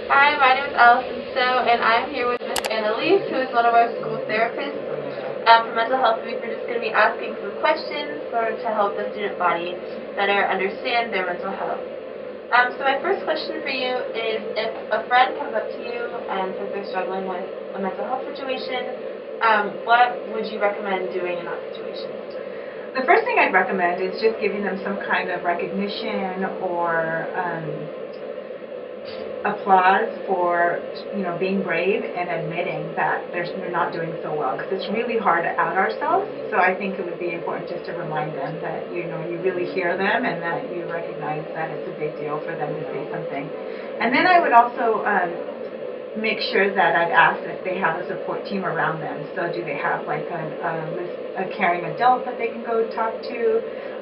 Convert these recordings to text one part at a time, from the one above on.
Hi, my name is Allison Stowe, and I'm here with Miss Annalise, who is one of our school therapists. For Mental Health Week, we're just going to be asking some questions to help the student body better understand their mental health. So my first question for you is, if a friend comes up to you and says they're struggling with a mental health situation, what would you recommend doing in that situation? The first thing I'd recommend is just giving them some kind of recognition or applause for being brave and admitting that they're not doing so well, because it's really hard to out ourselves. So I think it would be important just to remind them that you really hear them and that you recognize that it's a big deal for them to say something. And then I would also make sure that I'd ask if they have a support team around them. So do they have like a caring adult that they can go talk to?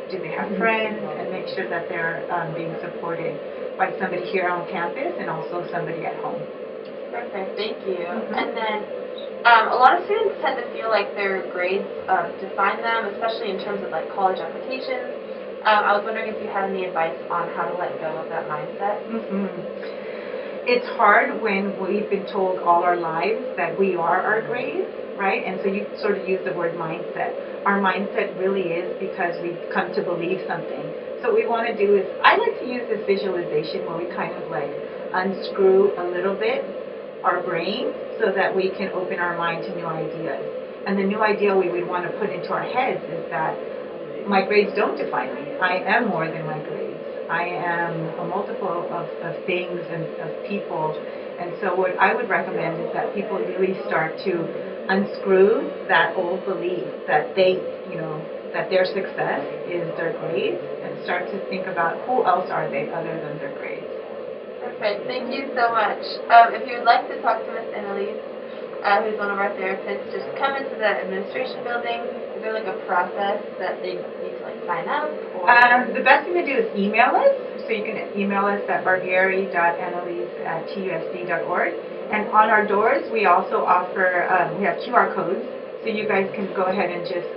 Do they have friends? And make sure that they're being supported by somebody here on campus and also somebody at home. Perfect, thank you. And then a lot of students tend to feel like their grades define them, especially in terms of like college applications. I was wondering if you had any advice on how to let go of that mindset. It's hard when we've been told all our lives that we are our grades, right? And so you sort of use the word mindset. Our mindset really is because we've come to believe something. So what we want to do is, I like to use this visualization where we kind of like unscrew a little bit our brain so that we can open our mind to new ideas. And the new idea we would want to put into our heads is that my grades don't define me. I am more than my grades. I am a multiple of things and of people. And so what I would recommend is that people really start to unscrew that old belief that that their success is their grades, and start to think about who else are they other than their grades. Perfect. Thank you so much. If you would like to talk to Miss Annalise, who's one of our therapists, just come into the administration building. Is there like a process that they need to like sign up? Or? The best thing to do is email us. So you can email us at barbieri.annalise@tusd.org. And on our doors, we also offer, we have QR codes. So you guys can go ahead and just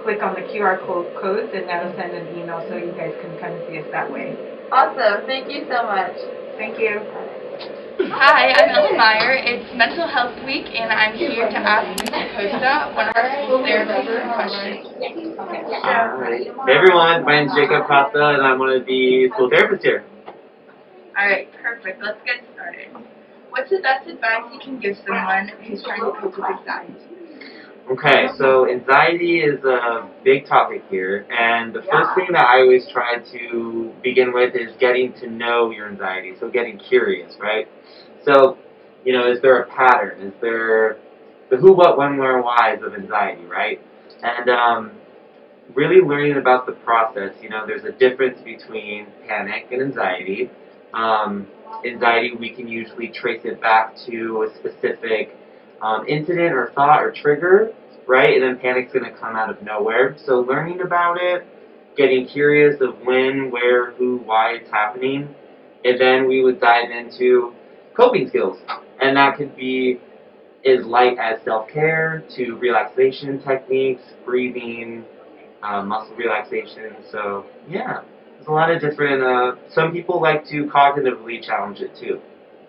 click on the QR codes, and that'll send an email so you guys can kind of see us that way. Awesome. Thank you so much. Thank you. Hi, I'm Ellen Meyer. It's Mental Health Week, and I'm here to ask Mrs. Costa one of our school therapists questions. Alright. Hey everyone, my name's Jacob Costa, and I'm one of the school therapists here. Alright, perfect. Let's get started. What's the best advice you can give someone who's trying to cope with anxiety? Okay, so anxiety is a big topic here, and the first thing that I always try to begin with is getting to know your anxiety, so getting curious, right? So, is there a pattern? Is there the who, what, when, where, and whys of anxiety, right? And really learning about the process. There's a difference between panic and anxiety. Anxiety, we can usually trace it back to a specific incident or thought or trigger, right? And then panic's going to come out of nowhere. So learning about it, getting curious of when, where, who, why it's happening, and then we would dive into coping skills. And that could be as light as self-care to relaxation techniques, breathing, muscle relaxation. So, yeah, there's a lot of different, some people like to cognitively challenge it too.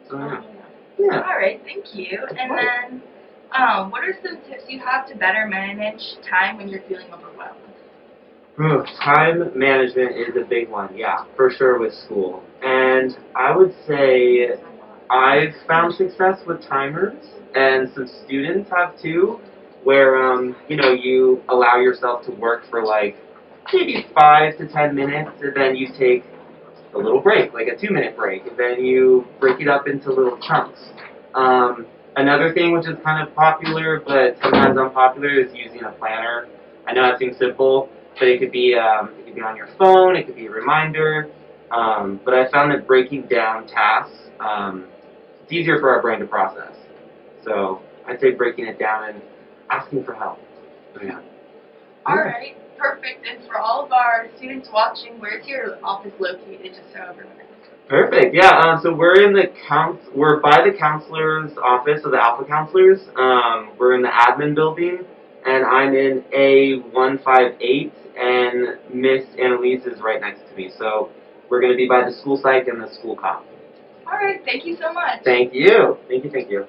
So, yeah. Alright, thank you. And then, what are some tips you have to better manage time when you're feeling overwhelmed? Time management is a big one, yeah, for sure with school. And I would say I've found success with timers, and some students have too, where, you allow yourself to work for like maybe 5 to 10 minutes, and then you take a little break, like a 2-minute break, and then you break it up into little chunks. Another thing which is kind of popular, but sometimes unpopular, is using a planner. I know that seems simple, but it could be on your phone, it could be a reminder. But I found that breaking down tasks, it's easier for our brain to process. So I'd say breaking it down and asking for help. Yeah. Alright, perfect. And for all of our students watching, where's your office located, just so everyone knows? Perfect. Yeah. So we're in we're by the counselor's office, so the Alpha counselors. We're in the admin building, and I'm in A158, and Miss Annalise is right next to me. So we're going to be by the school psych and the school cop. All right, thank you so much. Thank you. Thank you.